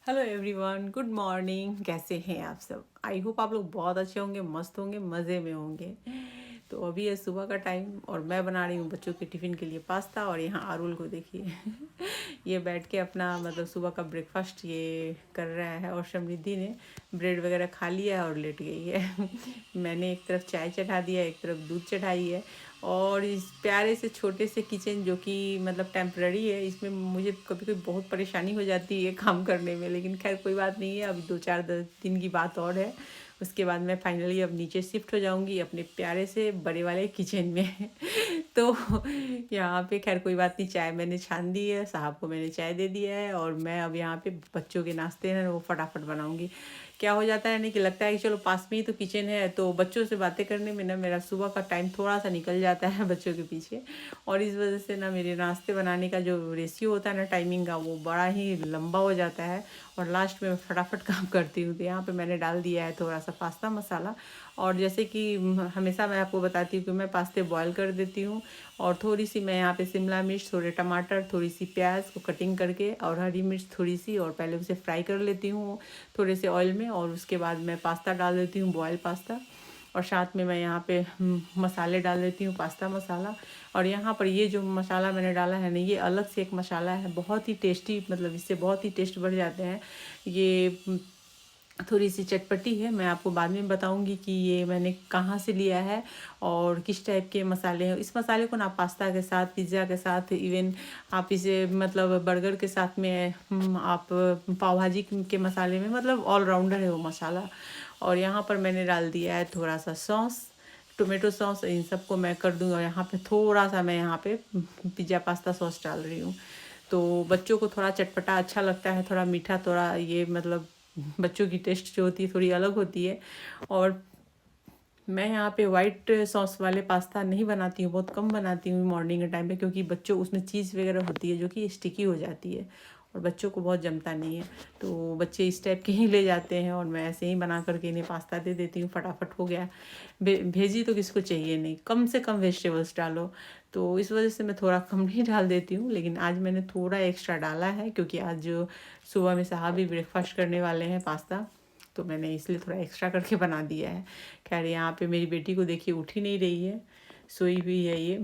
Hello everyone, good morning. कैसे हैं आप सब? आई होप आप लोग बहुत अच्छे होंगे, मस्त होंगे, मज़े में होंगे। तो अभी है सुबह का टाइम और मैं बना रही हूँ बच्चों के टिफ़िन के लिए पास्ता। और यहाँ आरुल को देखिए ये बैठ के अपना मतलब सुबह का ब्रेकफास्ट ये कर रहा है। और समृद्धि ने ब्रेड वगैरह खा लिया है और लेट गई है मैंने एक तरफ चाय चढ़ा दिया, एक तरफ दूध चढ़ाई है। और इस प्यारे से छोटे से किचन जो कि मतलब टेम्पररी है, इसमें मुझे कभी कभी बहुत परेशानी हो जाती है काम करने में, लेकिन खैर कोई बात नहीं है। अभी 2-4 दिन की बात और है, उसके बाद मैं फाइनली अब नीचे शिफ्ट हो जाऊंगी अपने प्यारे से बड़े वाले किचन में तो यहाँ पे खैर कोई बात नहीं, चाय मैंने छान दी है, साहब को मैंने चाय दे दिया है और मैं अब यहाँ पे बच्चों के नाश्ते हैं वो फटाफट बनाऊंगी। क्या हो जाता है ना कि लगता है कि चलो पास में ही तो किचन है, तो बच्चों से बातें करने में ना मेरा सुबह का टाइम थोड़ा सा निकल जाता है बच्चों के पीछे। और इस वजह से ना मेरे नाश्ते बनाने का जो रेशियो होता है ना टाइमिंग का, वो बड़ा ही लंबा हो जाता है और लास्ट में मैं फटाफट काम करती हूँ। तो यहाँ पे मैंने डाल दिया है थोड़ा सा पास्ता मसाला। और जैसे कि हमेशा मैं आपको बताती हूँ कि मैं पास्ते बॉयल कर देती हूँ। और थोड़ी सी मैं यहाँ पे शिमला मिर्च, थोड़े टमाटर, थोड़ी सी प्याज को कटिंग करके और हरी मिर्च थोड़ी सी, और पहले उसे फ्राई कर लेती हूँ थोड़े से ऑयल में। और उसके बाद मैं पास्ता डाल देती हूँ, बॉयल पास्ता। और साथ में मैं यहाँ पे मसाले डाल देती हूँ, पास्ता मसाला। और यहाँ पर ये जो मसाला मैंने डाला है ना, ये अलग से एक मसाला है, बहुत ही टेस्टी, मतलब इससे बहुत ही टेस्ट बढ़ जाते हैं। ये थोड़ी सी चटपटी है, मैं आपको बाद में बताऊंगी कि ये मैंने कहाँ से लिया है और किस टाइप के मसाले हैं। इस मसाले को ना पास्ता के साथ, पिज़्ज़ा के साथ, इवन आप इसे मतलब बर्गर के साथ में आप पाव भाजी के मसाले में, मतलब ऑलराउंडर है वो मसाला। और यहाँ पर मैंने डाल दिया है थोड़ा सा सॉस, टोमेटो सॉस, इन सबको मैं कर दूँगी। और यहाँ पे थोड़ा सा मैं यहाँ पे पिज़्ज़ा पास्ता सॉस डाल रही हूँ। तो बच्चों को थोड़ा चटपटा अच्छा लगता है, थोड़ा मीठा, थोड़ा ये मतलब बच्चों की टेस्ट जो होती है थोड़ी अलग होती है। और मैं यहाँ पे वाइट सॉस वाले पास्ता नहीं बनाती हूँ, बहुत कम बनाती हूँ मॉर्निंग के टाइम पे, क्योंकि बच्चों उसमें चीज़ वगैरह होती है जो कि स्टिकी हो जाती है और बच्चों को बहुत जमता नहीं है। तो बच्चे इस टाइप के ही ले जाते हैं और मैं ऐसे ही बना करके इन्हें पास्ता दे देती हूँ, फटाफट हो गया। भेजी तो किसको चाहिए नहीं, कम से कम वेजिटेबल्स डालो। तो इस वजह से मैं थोड़ा कम ही डाल देती हूँ, लेकिन आज मैंने थोड़ा एक्स्ट्रा डाला है क्योंकि आज जो सुबह में साहब भी ब्रेकफास्ट करने वाले हैं पास्ता, तो मैंने इसलिए थोड़ा एक्स्ट्रा करके बना दिया है। खैर यहाँ पे मेरी बेटी को देखिए उठ ही नहीं रही है, सोई हुई है ये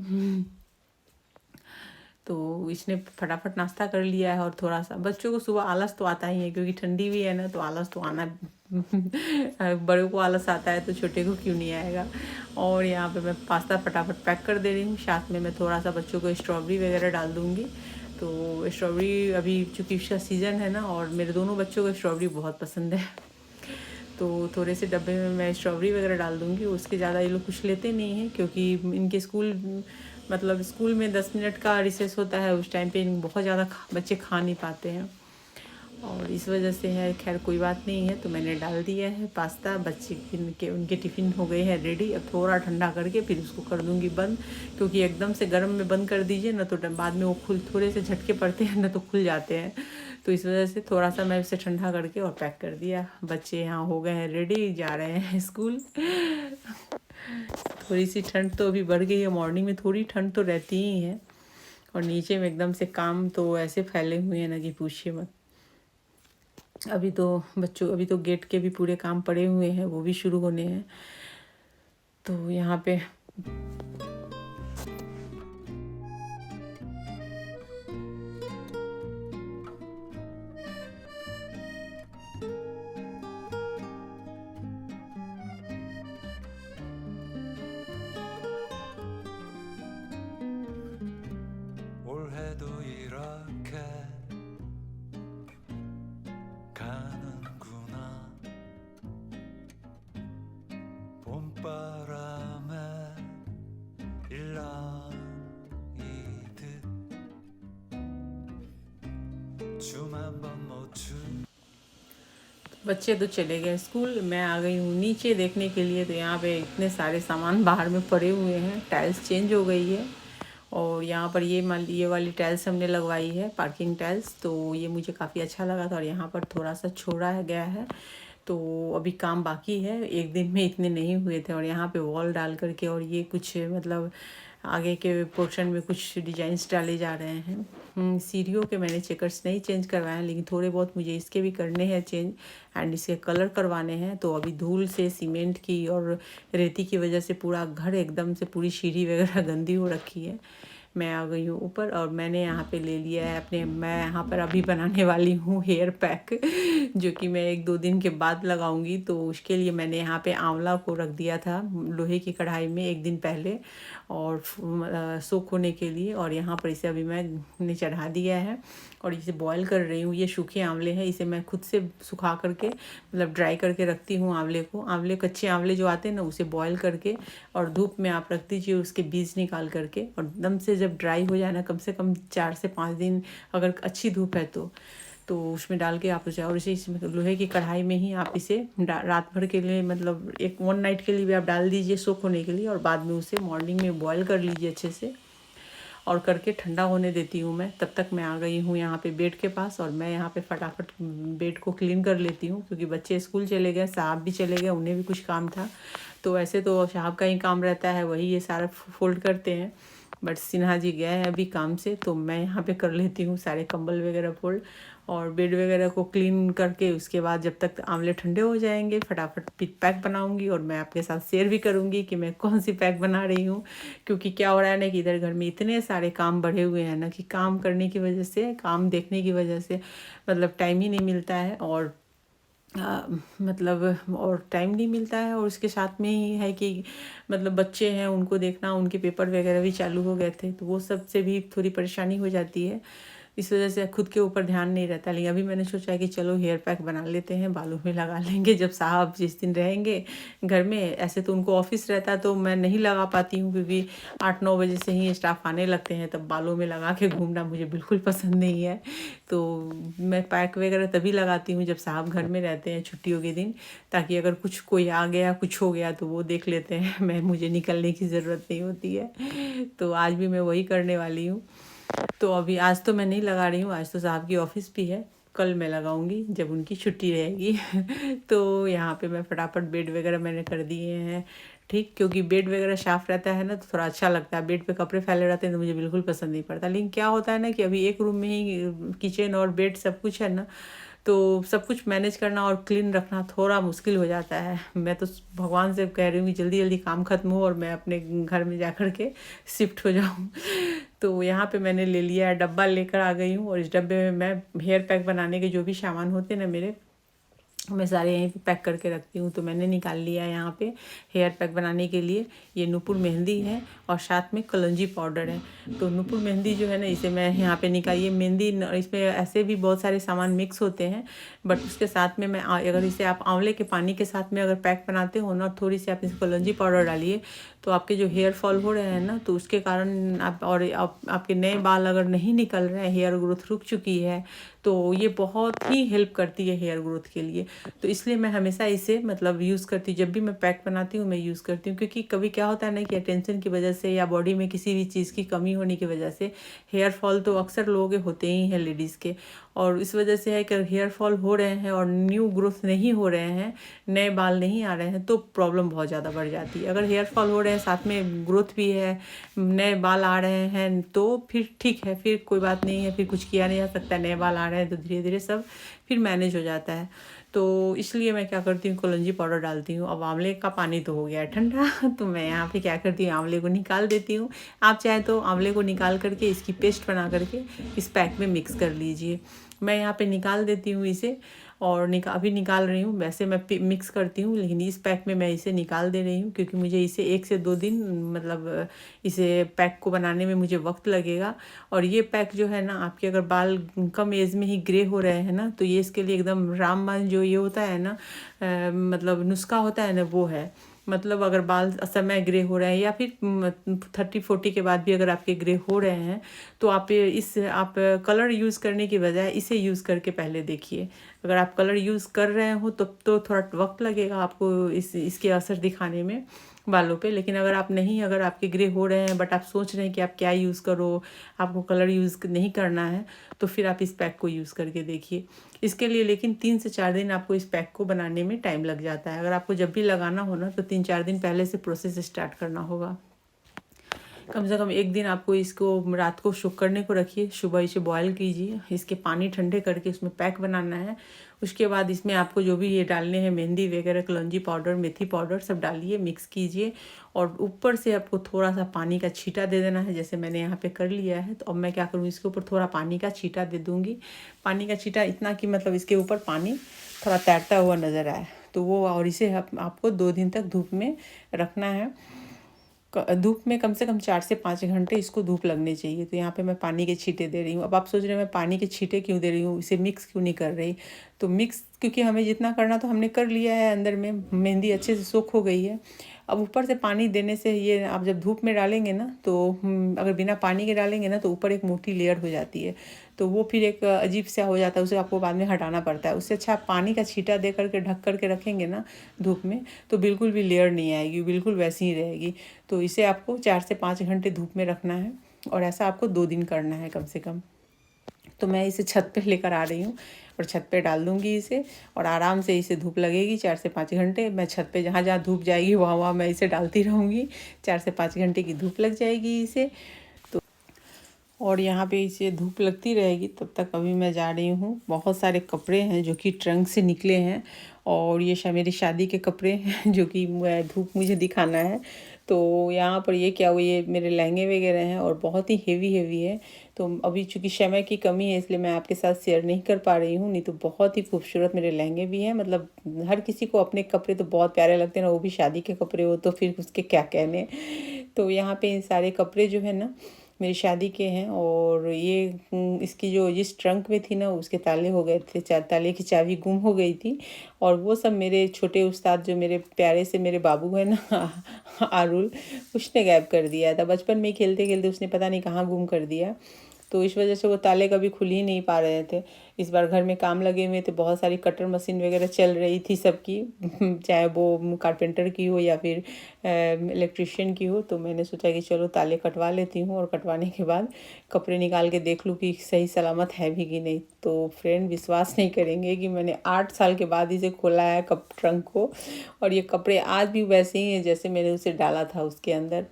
तो इसने फटाफट नाश्ता कर लिया है। और थोड़ा सा बच्चों को सुबह आलस तो आता ही है, क्योंकि ठंडी भी है ना, तो आलस तो आना बड़ों को आलस आता है तो छोटे को क्यों नहीं आएगा। और यहाँ पे मैं पास्ता फटाफट पैक कर दे रही हूँ, साथ में मैं थोड़ा सा बच्चों को स्ट्रॉबेरी वगैरह डाल दूँगी। तो स्ट्रॉबेरी अभी चूँकि इसका सीज़न है ना, और मेरे दोनों बच्चों को स्ट्रॉबेरी बहुत पसंद है, तो थोड़े से डब्बे में मैं स्ट्रॉबेरी वगैरह डाल दूँगी। उसके ज़्यादा ये लोग कुछ लेते नहीं हैं, क्योंकि इनके स्कूल मतलब स्कूल में 10 मिनट का रिसेस होता है, उस टाइम पे बहुत ज़्यादा बच्चे खा नहीं पाते हैं और इस वजह से है। खैर कोई बात नहीं है, तो मैंने डाल दिया है पास्ता। बच्चे के उनके टिफ़िन हो गए हैं रेडी। अब थोड़ा ठंडा करके फिर उसको कर दूँगी बंद, क्योंकि एकदम से गर्म में बंद कर दीजिए ना तो बाद में वो थोड़े से झटके पड़ते हैं ना, तो खुल जाते हैं। तो इस वजह से थोड़ा सा मैं उसे ठंडा करके और पैक कर दिया। बच्चे यहाँ हो गए हैं रेडी, जा रहे हैं स्कूल थोड़ी सी ठंड तो अभी बढ़ गई है, मॉर्निंग में थोड़ी ठंड तो रहती ही है। और नीचे में एकदम से काम तो ऐसे फैले हुए हैं ना कि पूछिए मत। अभी तो गेट के भी पूरे काम पड़े हुए हैं, वो भी शुरू होने हैं। तो यहाँ पे 올해도 이렇게 가는구나 봄바람에 일렁이듯 춤 한번 못 춘 बच्चे तो चले गए स्कूल, मैं आ गई हूँ नीचे देखने के लिए। तो यहाँ पे इतने सारे सामान बाहर में पड़े हुए हैं, टाइल्स चेंज हो गई है। और यहाँ पर ये वाली टाइल्स हमने लगवाई है, पार्किंग टाइल्स, तो ये मुझे काफ़ी अच्छा लगा था। और यहाँ पर थोड़ा सा छोड़ा गया है, तो अभी काम बाकी है, एक दिन में इतने नहीं हुए थे। और यहाँ पे वॉल डाल करके और ये कुछ मतलब आगे के पोर्शन में कुछ डिजाइन्स डाले जा रहे हैं। सीढ़ियों के मैंने चेकर्स नहीं चेंज करवाए हैं, लेकिन थोड़े बहुत मुझे इसके भी करने हैं चेंज एंड इसके कलर करवाने हैं। तो अभी धूल से, सीमेंट की और रेती की वजह से पूरा घर एकदम से, पूरी सीढ़ी वगैरह गंदी हो रखी है। मैं आ गई हूँ ऊपर और मैंने यहाँ पे ले लिया है अपने, मैं यहाँ पर अभी बनाने वाली हूँ हेयर पैक जो कि मैं 1-2 दिन के बाद लगाऊंगी। तो उसके लिए मैंने यहाँ पे आंवला को रख दिया था लोहे की कढ़ाई में 1 दिन पहले और सोख होने के लिए, और यहाँ पर इसे अभी मैंने चढ़ा दिया है और इसे बॉईल कर रही हूँ। ये सूखे आंवले हैं, इसे मैं खुद से सुखा करके मतलब ड्राई करके रखती हूँ आंवले को। आंवले, कच्चे आंवले जो आते हैं ना, उसे बॉईल करके और धूप में आप रख दीजिए उसके बीज निकाल करके, और एकदम से जब ड्राई हो जाए ना, कम से कम 4 से 5 दिन अगर अच्छी धूप है तो उसमें डाल के आप उसे, और इसे इसमें लोहे की कढ़ाई में ही आप इसे रात भर के लिए, मतलब 1 नाइट के लिए भी आप डाल दीजिए सोख होने के लिए, और बाद में उसे मॉर्निंग में बॉईल कर लीजिए अच्छे से और करके ठंडा होने देती हूँ मैं। तब तक मैं आ गई हूँ यहाँ पे बेड के पास और मैं यहाँ पे फटाफट बेड को क्लीन कर लेती हूँ, क्योंकि बच्चे स्कूल चले गए, साहब भी चले गए, उन्हें भी कुछ काम था। तो ऐसे तो साहब का ही काम रहता है, वही ये सारा फोल्ड करते हैं, बट सिन्हा जी गए हैं अभी काम से, तो मैं यहाँ पे कर लेती हूँ सारे कंबल वगैरह फोल्ड और बेड वगैरह को क्लीन करके। उसके बाद जब तक आंवले ठंडे हो जाएंगे फटाफट पैक बनाऊंगी और मैं आपके साथ शेयर भी करूंगी कि मैं कौन सी पैक बना रही हूँ। क्योंकि क्या हो रहा है ना कि इधर घर में इतने सारे काम बढ़े हुए हैं ना कि काम करने की वजह से, काम देखने की वजह से मतलब टाइम ही नहीं मिलता है, और मतलब और टाइम नहीं मिलता है, और उसके साथ में ही है कि मतलब बच्चे हैं उनको देखना, उनके पेपर वगैरह भी चालू हो गए थे, तो वो सब से भी थोड़ी परेशानी हो जाती है। इस वजह से खुद के ऊपर ध्यान नहीं रहता। लेकिन अभी मैंने सोचा है कि चलो हेयर पैक बना लेते हैं, बालों में लगा लेंगे जब साहब जिस दिन रहेंगे घर में। ऐसे तो उनको ऑफिस रहता है तो मैं नहीं लगा पाती हूँ, क्योंकि 8-9 बजे से ही स्टाफ आने लगते हैं, तब बालों में लगा के घूमना मुझे बिल्कुल पसंद नहीं है। तो मैं पैक वगैरह तभी लगाती हूँ जब साहब घर में रहते हैं छुट्टियों के दिन, ताकि अगर कुछ कोई आ गया, कुछ हो गया तो वो देख लेते हैं, मुझे निकलने की ज़रूरत नहीं होती है। तो आज भी मैं वही करने वाली हूँ। तो अभी आज तो मैं नहीं लगा रही हूँ, आज तो साहब की ऑफिस भी है, कल मैं लगाऊंगी जब उनकी छुट्टी रहेगी। तो यहाँ पे मैं फटाफट बेड वगैरह मैंने कर दिए हैं ठीक, क्योंकि बेड वगैरह साफ़ रहता है ना तो थोड़ा अच्छा लगता है। बेड पे कपड़े फैले रहते हैं तो मुझे बिल्कुल पसंद नहीं पड़ता। लेकिन क्या होता है ना कि अभी एक रूम में ही किचन और बेड सब कुछ है ना, तो सब कुछ मैनेज करना और क्लीन रखना थोड़ा मुश्किल हो जाता है। मैं तो भगवान से कह रही हूँ कि जल्दी जल्दी काम ख़त्म हो और मैं अपने घर में जा कर के शिफ्ट हो जाऊँ। तो यहाँ पे मैंने ले लिया है, डब्बा लेकर आ गई हूँ, और इस डब्बे में मैं हेयर पैक बनाने के जो भी सामान होते हैं ना मेरे, मैं सारे यहीं पे पैक करके रखती हूँ। तो मैंने निकाल लिया है यहाँ पे हेयर पैक बनाने के लिए। ये नूपुर मेहंदी है और साथ में कलौंजी पाउडर है। तो नूपुर मेहंदी जो है ना, इसे मैं यहाँ पे निकालिए मेहंदी, इसमें ऐसे भी बहुत सारे सामान मिक्स होते हैं, बट उसके साथ में मैं अगर इसे आप आंवले के पानी के साथ में अगर पैक बनाते हो ना, थोड़ी सी आप इसे कलौंजी पाउडर डालिए, तो आपके जो हेयर फॉल हो रहे हैं ना, तो उसके कारण आपके नए बाल अगर नहीं निकल रहे हैं, हेयर ग्रोथ रुक चुकी है, तो ये बहुत ही हेल्प करती है हेयर ग्रोथ के लिए। तो इसलिए मैं हमेशा इसे मतलब यूज़ करती हूँ, जब भी मैं पैक बनाती हूँ मैं यूज़ करती हूँ। क्योंकि कभी क्या होता है ना कि अटेंशन की वजह से या बॉडी में किसी भी चीज़ की कमी होने की वजह से हेयर फॉल तो अक्सर लोगों के होते ही हैं, लेडीज़ के। और इस वजह से है कि हेयर फॉल हो रहे हैं और न्यू ग्रोथ नहीं हो रहे हैं, नए बाल नहीं आ रहे हैं, तो प्रॉब्लम बहुत ज़्यादा बढ़ जाती है। अगर हेयर फॉल हो रहे हैं साथ में ग्रोथ भी है, नए बाल आ रहे हैं, तो फिर ठीक है, फिर कोई बात नहीं है, फिर कुछ किया नहीं जा सकता। नए बाल आ रहे हैं तो धीरे धीरे सब फिर मैनेज हो जाता है। तो इसलिए मैं क्या करती हूँ, कलौंजी पाउडर डालती हूँ। अब आंवले का पानी तो हो गया है ठंडा, तो मैं यहाँ पे क्या करती हूँ, आंवले को निकाल देती हूँ। आप चाहे तो आंवले को निकाल करके इसकी पेस्ट बना करके इस पैक में मिक्स कर लीजिए। मैं यहाँ पे निकाल देती हूँ इसे, और अभी निकाल रही हूँ। वैसे मैं मिक्स करती हूँ, लेकिन इस पैक में मैं इसे निकाल दे रही हूँ, क्योंकि मुझे इसे 1 से 2 दिन मतलब इसे पैक को बनाने में मुझे वक्त लगेगा। और ये पैक जो है ना, आपके अगर बाल कम एज में ही ग्रे हो रहे हैं ना, तो ये इसके लिए एकदम रामबाण जो ये होता है ना, मतलब नुस्खा होता है ना, वो है। मतलब अगर बाल समय ग्रे हो रहे हैं या फिर 30-40 के बाद भी अगर आपके ग्रे हो रहे हैं, तो आप कलर यूज़ करने की बजाय इसे यूज़ करके पहले देखिए। अगर आप कलर यूज़ कर रहे हो तब तो थोड़ा वक्त लगेगा आपको इसके असर दिखाने में बालों पे। लेकिन अगर आपके ग्रे हो रहे हैं बट आप सोच रहे हैं कि आप क्या यूज़ करो, आपको कलर यूज़ नहीं करना है, तो फिर आप इस पैक को यूज़ करके देखिए। इसके लिए लेकिन 3 से 4 दिन आपको इस पैक को बनाने में टाइम लग जाता है। अगर आपको जब भी लगाना हो ना, तो 3-4 दिन पहले से प्रोसेस स्टार्ट करना होगा। कम से कम एक दिन आपको इसको रात को सोक करने को रखिए, सुबह इसे बॉयल कीजिए, इसके पानी ठंडे करके इसमें पैक बनाना है। उसके बाद इसमें आपको जो भी ये डालने हैं, मेहंदी वगैरह, कलौंजी पाउडर, मेथी पाउडर सब डालिए, मिक्स कीजिए और ऊपर से आपको थोड़ा सा पानी का छींटा दे देना है, जैसे मैंने यहाँ पे कर लिया है। तो अब मैं क्या करूँ, इसके ऊपर थोड़ा पानी का छींटा दे दूँगी। पानी का छींटा इतना कि मतलब इसके ऊपर पानी थोड़ा तैरता हुआ नज़र आए, तो वो, और इसे आपको 2 दिन तक धूप में रखना है। धूप में कम से कम 4 से 5 घंटे इसको धूप लगने चाहिए। तो यहाँ पे मैं पानी के छींटे दे रही हूँ। अब आप सोच रहे हैं मैं पानी के छींटे क्यों दे रही हूँ, इसे मिक्स क्यों नहीं कर रही। तो मिक्स क्योंकि हमें जितना करना तो हमने कर लिया है, अंदर में मेहंदी अच्छे से सोख हो गई है। अब ऊपर से पानी देने से ये आप जब धूप में डालेंगे ना, तो अगर बिना पानी के डालेंगे ना तो ऊपर एक मोटी लेयर हो जाती है, तो वो फिर एक अजीब सा हो जाता है, उसे आपको बाद में हटाना पड़ता है। उससे अच्छा आप पानी का छींटा दे करके ढक करके रखेंगे ना धूप में, तो बिल्कुल भी लेयर नहीं आएगी, बिल्कुल वैसी ही रहेगी। तो इसे आपको 4 से 5 घंटे धूप में रखना है और ऐसा आपको 2 दिन करना है कम से कम। तो मैं इसे छत पे लेकर आ रही हूँ और छत पे डाल दूँगी इसे, और आराम से इसे धूप लगेगी 4 से 5 घंटे। मैं छत पे जहाँ जहाँ धूप जाएगी वहाँ वहाँ मैं इसे डालती रहूँगी। 4 से 5 घंटे की धूप लग जाएगी इसे। तो और यहाँ पे इसे धूप लगती रहेगी तब तक अभी मैं जा रही हूँ। बहुत सारे कपड़े हैं जो कि ट्रंक से निकले हैं, और ये मेरी शादी के कपड़े हैं जो कि धूप मुझे दिखाना है। तो यहाँ पर ये क्या हुआ, ये मेरे लहंगे वगैरह हैं और बहुत ही हेवी है। तो अभी चूँकि समय की कमी है इसलिए मैं आपके साथ शेयर नहीं कर पा रही हूँ, नहीं तो बहुत ही खूबसूरत मेरे लहंगे भी हैं। मतलब हर किसी को अपने कपड़े तो बहुत प्यारे लगते हैं ना, वो भी शादी के कपड़े हो तो फिर उसके क्या कहने। तो यहाँ पे सारे कपड़े जो है ना मेरी शादी के हैं, और ये इसकी जो जिस ट्रंक में थी ना उसके ताले हो गए थे, ताले की चाबी गुम हो गई थी। और वो सब मेरे छोटे उस्ताद जो मेरे प्यारे से मेरे बाबू है ना आरुल, उसने गायब कर दिया था। बचपन में खेलते खेलते उसने पता नहीं कहाँ गुम कर दिया, तो इस वजह से वो ताले कभी खुल ही नहीं पा रहे थे। इस बार घर में काम लगे हुए थे, बहुत सारी कटर मशीन वगैरह चल रही थी सबकी, चाहे वो कारपेंटर की हो या फिर इलेक्ट्रिशियन की हो। तो मैंने सोचा कि चलो ताले कटवा लेती हूँ, और कटवाने के बाद कपड़े निकाल के देख लूँ कि सही सलामत है भी कि नहीं। तो फ्रेंड विश्वास नहीं करेंगे कि मैंने 8 साल के बाद इसे खोला है ट्रंक को, और ये कपड़े आज भी वैसे ही हैं जैसे मैंने उसे डाला था उसके अंदर।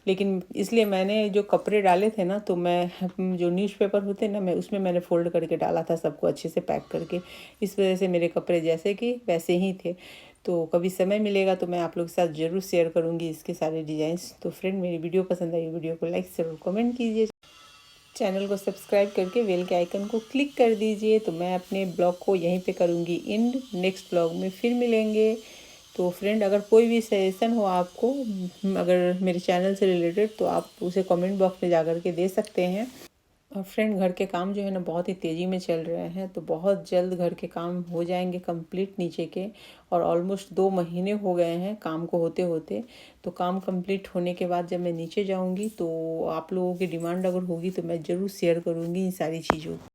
लेकिन इसलिए मैंने जो कपड़े डाले थे ना, तो मैं जो न्यूज़पेपर होते हैं ना, मैं उसमें मैंने फ़ोल्ड करके डाला था सबको अच्छे से पैक करके। इस वजह से मेरे कपड़े जैसे कि वैसे ही थे। तो कभी समय मिलेगा तो मैं आप लोग के साथ ज़रूर शेयर करूँगी इसके सारे डिज़ाइंस। तो फ्रेंड मेरी वीडियो पसंद आई, वीडियो को लाइक ज़रूर कमेंट कीजिए, चैनल को सब्सक्राइब करके बेल के आइकन को क्लिक कर दीजिए। तो मैं अपने ब्लॉग को यहीं पे करूँगी एंड, नेक्स्ट ब्लॉग में फिर मिलेंगे। तो फ्रेंड अगर कोई भी सजेशन हो आपको, अगर मेरे चैनल से रिलेटेड, तो आप उसे कमेंट बॉक्स में जा कर के दे सकते हैं। और फ्रेंड घर के काम जो है ना बहुत ही तेज़ी में चल रहे हैं, तो बहुत जल्द घर के काम हो जाएंगे कंप्लीट नीचे के। और ऑलमोस्ट 2 महीने हो गए हैं काम को होते होते। तो काम कंप्लीट होने के बाद जब मैं नीचे जाऊंगी तो आप लोगों की डिमांड अगर होगी तो मैं ज़रूर शेयर करूंगी इन सारी चीज़ों को।